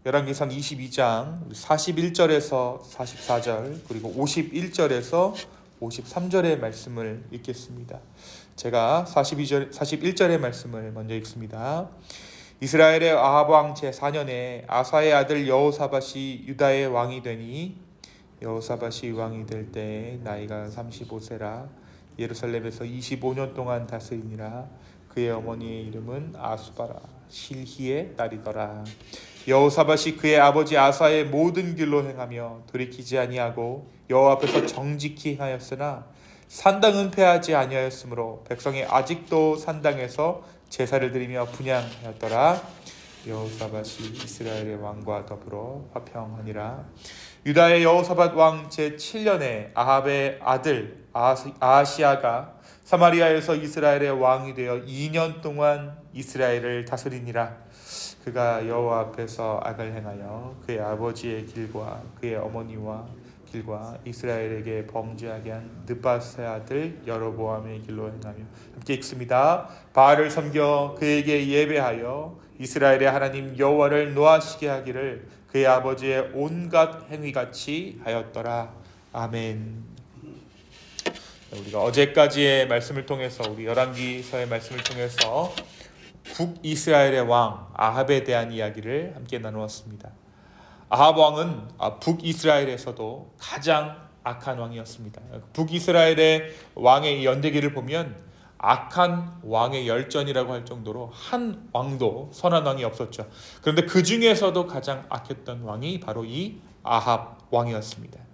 열왕기상 22장 41절에서 44절 그리고 51절에서 53절의 말씀을 읽겠습니다. 제가 41절의 말씀을 먼저 읽습니다. 이스라엘의 아합 왕 제4년에 아사의 아들 여호사밧이 유다의 왕이 되니 여호사밧이 왕이 될 때 나이가 35세라 예루살렘에서 25년 동안 다스리니라. 그의 어머니의 이름은 아수바라 실히의 딸이더라. 여호사밧이 그의 아버지 아사의 모든 길로 행하며 돌이키지 아니하고 여호와 앞에서 정직히 행하였으나 산당은 패하지 아니하였으므로 백성이 아직도 산당에서 제사를 드리며 분향하였더라. 여호사밧이 이스라엘의 왕과 더불어 화평하니라. 유다의 여호사밧 왕 제7년에 아합의 아들 아하시야가 사마리아에서 이스라엘의 왕이 되어 2년 동안 이스라엘을 다스리니라. 그가 여호와 앞에서 악을 행하여 그의 아버지의 길과 그의 어머니와 길과 이스라엘에게 범죄하게 한 느밧의 아들 여로보암의 길로 행하며. 함께 읽습니다. 바알을 섬겨 그에게 예배하여 이스라엘의 하나님 여호와를 노하시게 하기를 그의 아버지의 온갖 행위같이 하였더라. 아멘. 우리가 어제까지의 말씀을 통해서 우리 열왕기서의 말씀을 통해서 북이스라엘의 왕 아합에 대한 이야기를 함께 나누었습니다. 아합 왕은 북이스라엘에서도 가장 악한 왕이었습니다. 북이스라엘의 왕의 연대기를 보면 악한 왕의 열전이라고 할 정도로 한 왕도 선한 왕이 없었죠. 그런데 그 중에서도 가장 악했던 왕이 바로 이 아합 왕이었습니다.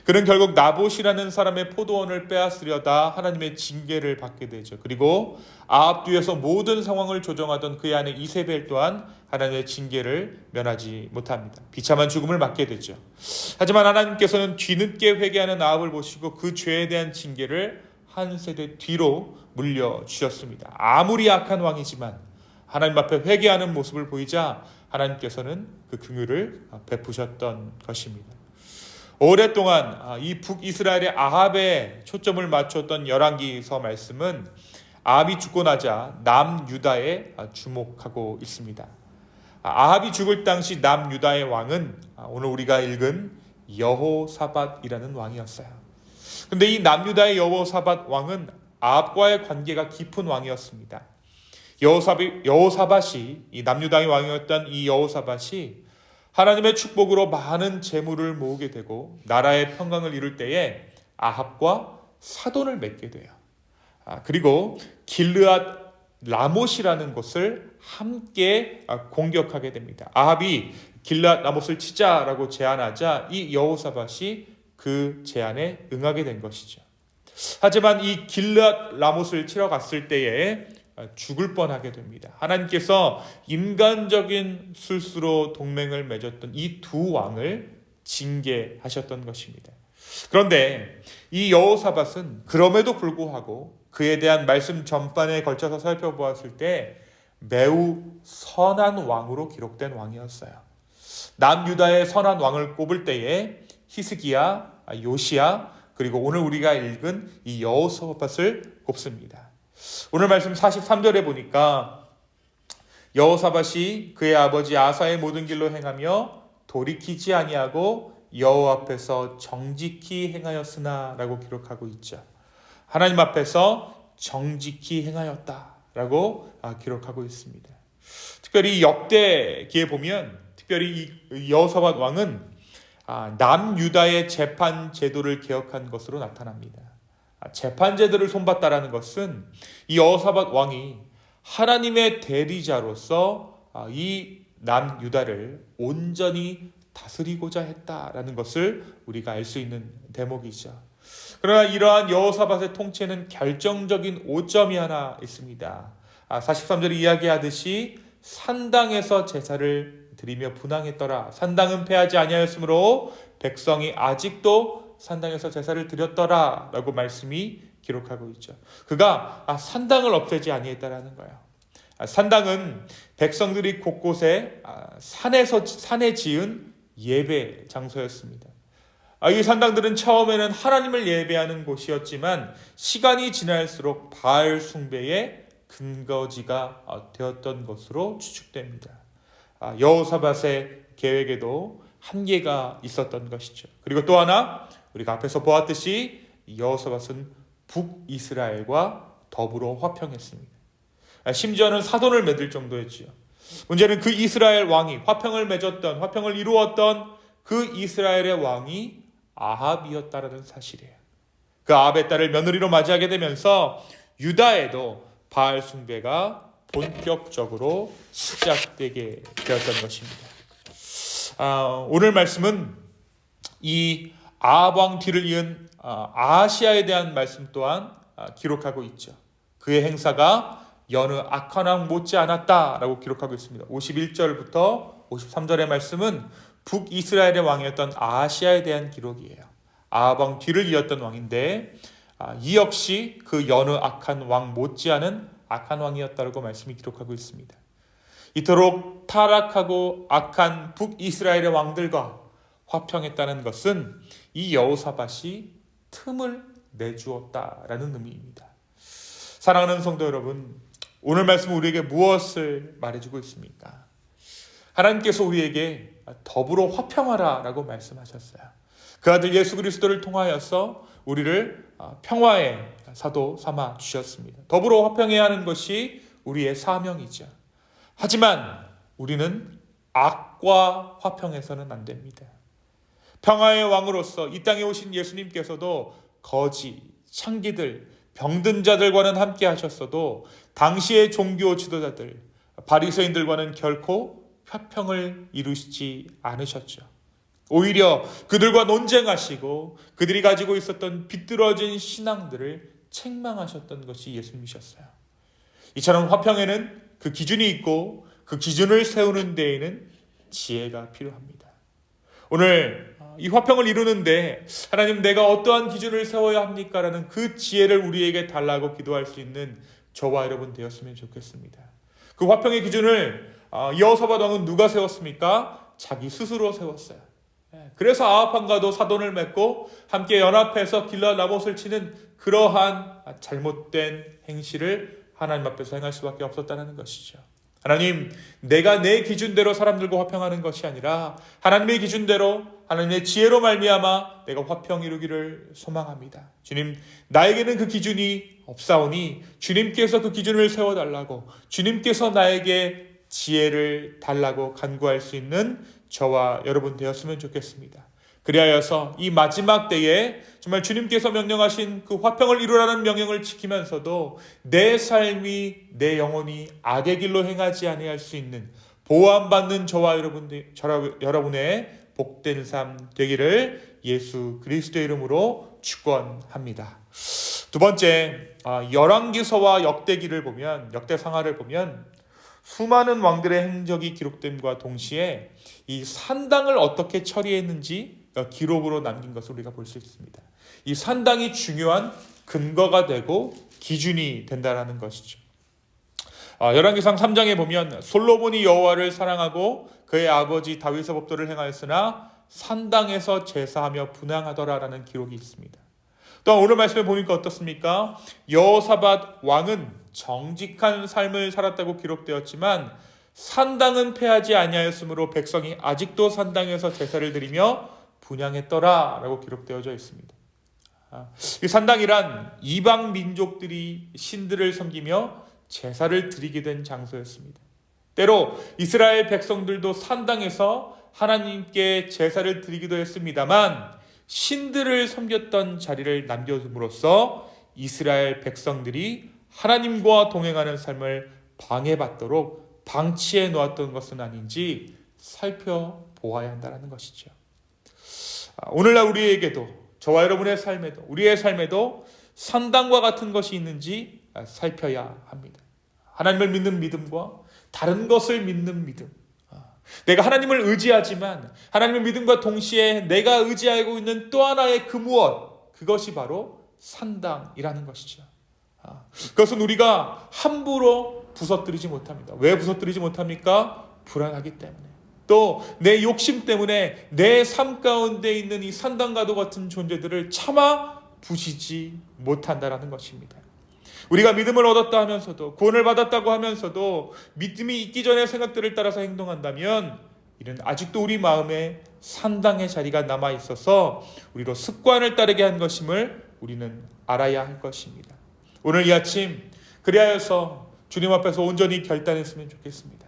그는 결국 나봇이라는 사람의 포도원을 빼앗으려다 하나님의 징계를 받게 되죠. 그리고 아합 뒤에서 모든 상황을 조정하던 그의 아내 이세벨 또한 하나님의 징계를 면하지 못합니다. 비참한 죽음을 맞게 되죠. 하지만 하나님께서는 뒤늦게 회개하는 아합을 보시고 그 죄에 대한 징계를 한 세대 뒤로 물려주셨습니다. 아무리 악한 왕이지만 하나님 앞에 회개하는 모습을 보이자 하나님께서는 그 긍휼을 베푸셨던 것입니다. 오랫동안 이 북이스라엘의 아합에 초점을 맞췄던 열왕기서 말씀은 아합이 죽고 나자 남유다에 주목하고 있습니다. 아합이 죽을 당시 남유다의 왕은 오늘 우리가 읽은 여호사밧이라는 왕이었어요. 그런데 이 남유다의 여호사밧 왕은 아합과의 관계가 깊은 왕이었습니다. 여호사밧이 이 남유다의 왕이었던 이 여호사밧이 하나님의 축복으로 많은 재물을 모으게 되고 나라의 평강을 이룰 때에 아합과 사돈을 맺게 돼요. 그리고 길르앗 라못이라는 곳을 함께 공격하게 됩니다. 아합이 길르앗 라못을 치자라고 제안하자 이 여호사밧이 그 제안에 응하게 된 것이죠. 하지만 이 길르앗 라못을 치러 갔을 때에 죽을 뻔하게 됩니다. 하나님께서 인간적인 술수로 동맹을 맺었던 이 두 왕을 징계하셨던 것입니다. 그런데 이 여호사밧은 그럼에도 불구하고 그에 대한 말씀 전반에 걸쳐서 살펴보았을 때 매우 선한 왕으로 기록된 왕이었어요. 남유다의 선한 왕을 꼽을 때에 히스기야, 요시야, 그리고 오늘 우리가 읽은 이 여호사밧을 꼽습니다. 오늘 말씀 43절에 보니까 여호사밧이 그의 아버지 아사의 모든 길로 행하며 돌이키지 아니하고 여호와 앞에서 정직히 행하였으나 라고 기록하고 있죠. 하나님 앞에서 정직히 행하였다 라고 기록하고 있습니다. 특별히 역대기에 보면 특별히 이 여호사밧 왕은 남유다의 재판 제도를 개혁한 것으로 나타납니다. 재판제도를 손봤다라는 것은 이 여호사밧 왕이 하나님의 대리자로서 이 남유다를 온전히 다스리고자 했다라는 것을 우리가 알 수 있는 대목이죠. 그러나 이러한 여호사밧의 통치에는 결정적인 오점이 하나 있습니다. 43절에 이야기하듯이 산당에서 제사를 드리며 분향했더라. 산당은 패하지 아니하였으므로 백성이 아직도 산당에서 제사를 드렸더라 라고 말씀이 기록하고 있죠. 그가 산당을 없애지 아니했다라는 거예요. 산당은 백성들이 곳곳에 산에 지은 예배 장소였습니다. 이 산당들은 처음에는 하나님을 예배하는 곳이었지만 시간이 지날수록 바알 숭배의 근거지가 되었던 것으로 추측됩니다. 여호사밧의 계획에도 한계가 있었던 것이죠. 그리고 또 하나, 우리가 앞에서 보았듯이 여호사밧은 북이스라엘과 더불어 화평했습니다. 심지어는 사돈을 맺을 정도였지요. 문제는 그 이스라엘 왕이 화평을 이루었던 그 이스라엘의 왕이 아합이었다라는 사실이에요. 그 아합의 딸을 며느리로 맞이하게 되면서 유다에도 바알 숭배가 본격적으로 시작되게 되었던 것입니다. 오늘 말씀은 이 아합 왕 뒤를 이은 아하시아에 대한 말씀 또한 기록하고 있죠. 그의 행사가 여느 악한 왕 못지 않았다라고 기록하고 있습니다. 51절부터 53절의 말씀은 북이스라엘의 왕이었던 아하시아에 대한 기록이에요. 아합 왕 뒤를 이었던 왕인데 이 역시 그 여느 악한 왕 못지않은 악한 왕이었다고 말씀이 기록하고 있습니다. 이토록 타락하고 악한 북이스라엘의 왕들과 화평했다는 것은 이 여호사밧이 틈을 내주었다라는 의미입니다. 사랑하는 성도 여러분, 오늘 말씀은 우리에게 무엇을 말해주고 있습니까? 하나님께서 우리에게 더불어 화평하라 라고 말씀하셨어요. 그 아들 예수 그리스도를 통하여서 우리를 평화의 사도 삼아 주셨습니다. 더불어 화평해야 하는 것이 우리의 사명이죠. 하지만 우리는 악과 화평해서는 안 됩니다. 평화의 왕으로서 이 땅에 오신 예수님께서도 거지, 창기들, 병든 자들과는 함께 하셨어도 당시의 종교 지도자들, 바리새인들과는 결코 화평을 이루시지 않으셨죠. 오히려 그들과 논쟁하시고 그들이 가지고 있었던 비뚤어진 신앙들을 책망하셨던 것이 예수님이셨어요. 이처럼 화평에는 그 기준이 있고 그 기준을 세우는 데에는 지혜가 필요합니다. 오늘 이 화평을 이루는데 하나님, 내가 어떠한 기준을 세워야 합니까? 라는 그 지혜를 우리에게 달라고 기도할 수 있는 저와 여러분 되었으면 좋겠습니다. 그 화평의 기준을 여호사밧 왕은 누가 세웠습니까? 자기 스스로 세웠어요. 그래서 아합왕과도 사돈을 맺고 함께 연합해서 길라 라못을 치는 그러한 잘못된 행실을 하나님 앞에서 행할 수밖에 없었다는 것이죠. 하나님, 내가 내 기준대로 사람들과 화평하는 것이 아니라 하나님의 기준대로, 하나님의 지혜로 말미암아 내가 화평 이루기를 소망합니다. 주님, 나에게는 그 기준이 없사오니 주님께서 그 기준을 세워달라고, 주님께서 나에게 지혜를 달라고 간구할 수 있는 저와 여러분 되었으면 좋겠습니다. 그리하여서 이 마지막 때에 정말 주님께서 명령하신 그 화평을 이루라는 명령을 지키면서도 내 삶이, 내 영혼이 악의 길로 행하지 아니할 수 있는 보호받는 저와 여러분의 복된 삶 되기를 예수 그리스도의 이름으로 축원합니다. 두 번째, 열왕기서와 역대기를 보면, 역대상하를 보면 수많은 왕들의 행적이 기록됨과 동시에 이 산당을 어떻게 처리했는지 기록으로 남긴 것을 우리가 볼 수 있습니다. 이 산당이 중요한 근거가 되고 기준이 된다는 것이죠. 열왕기상 3장에 보면 솔로몬이 여호와를 사랑하고 그의 아버지 다윗의 법도를 행하였으나 산당에서 제사하며 분향하더라라는 기록이 있습니다. 또 오늘 말씀에 보니까 어떻습니까? 여호사밧 왕은 정직한 삶을 살았다고 기록되었지만 산당은 폐하지 아니하였으므로 백성이 아직도 산당에서 제사를 드리며 분향했더라라고 기록되어져 있습니다. 이 산당이란 이방 민족들이 신들을 섬기며 제사를 드리게 된 장소였습니다. 때로 이스라엘 백성들도 산당에서 하나님께 제사를 드리기도 했습니다만 신들을 섬겼던 자리를 남겨둠으로써 이스라엘 백성들이 하나님과 동행하는 삶을 방해받도록 방치해 놓았던 것은 아닌지 살펴보아야 한다는 것이죠. 오늘날 우리에게도, 저와 여러분의 삶에도, 우리의 삶에도 산당과 같은 것이 있는지 살펴야 합니다. 하나님을 믿는 믿음과 다른 것을 믿는 믿음. 내가 하나님을 의지하지만 하나님의 믿음과 동시에 내가 의지하고 있는 또 하나의 그 무엇, 그것이 바로 산당이라는 것이죠. 그것은 우리가 함부로 부서뜨리지 못합니다. 왜 부서뜨리지 못합니까? 불안하기 때문에. 또 내 욕심 때문에 내 삶 가운데 있는 이 산당과도 같은 존재들을 차마 부시지 못한다라는 것입니다. 우리가 믿음을 얻었다 하면서도, 구원을 받았다고 하면서도 믿음이 있기 전의 생각들을 따라서 행동한다면 이는 아직도 우리 마음에 산당의 자리가 남아 있어서 우리로 습관을 따르게 한 것임을 우리는 알아야 할 것입니다. 오늘 이 아침 그리하여서 주님 앞에서 온전히 결단했으면 좋겠습니다.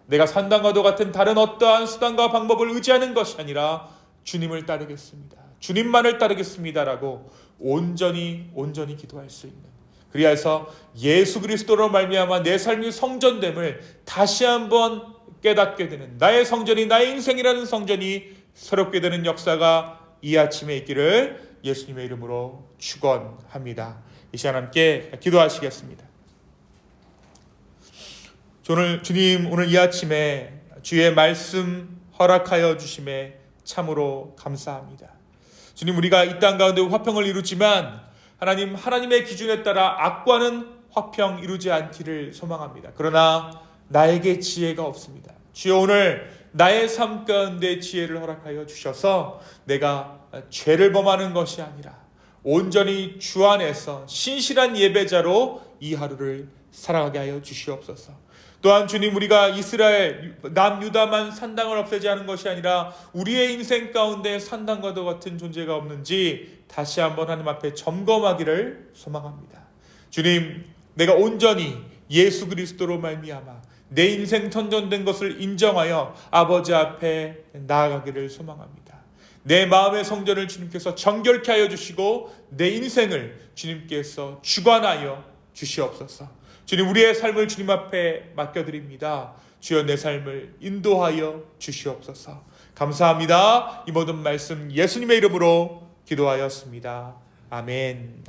내가 산당과도 같은 다른 어떠한 수단과 방법을 의지하는 것이 아니라 주님을 따르겠습니다. 주님만을 따르겠습니다라고 온전히 기도할 수 있는, 그리하여서 예수 그리스도로 말미암아 내 삶이 성전됨을 다시 한번 깨닫게 되는, 나의 성전이 나의 인생이라는 성전이 새롭게 되는 역사가 이 아침에 있기를 예수님의 이름으로 축원합니다. 이 시간 함께 기도하시겠습니다. 주님, 오늘 이 아침에 주의 말씀 허락하여 주심에 참으로 감사합니다. 주님, 우리가 이 땅 가운데 화평을 이루지만 하나님의 기준에 따라 악과는 화평 이루지 않기를 소망합니다. 그러나 나에게 지혜가 없습니다. 주여, 오늘 나의 삶 가운데 지혜를 허락하여 주셔서 내가 죄를 범하는 것이 아니라 온전히 주 안에서 신실한 예배자로 이 하루를 살아가게 하여 주시옵소서. 또한 주님, 우리가 이스라엘 남유다만 산당을 없애지 않은 것이 아니라 우리의 인생 가운데 산당과도 같은 존재가 없는지 다시 한번 하나님 앞에 점검하기를 소망합니다. 주님, 내가 온전히 예수 그리스도로 말미암아 내 인생 선전된 것을 인정하여 아버지 앞에 나아가기를 소망합니다. 내 마음의 성전을 주님께서 정결케 하여 주시고 내 인생을 주님께서 주관하여 주시옵소서. 주님, 우리의 삶을 주님 앞에 맡겨드립니다. 주여, 내 삶을 인도하여 주시옵소서. 감사합니다. 이 모든 말씀 예수님의 이름으로 기도하였습니다. 아멘.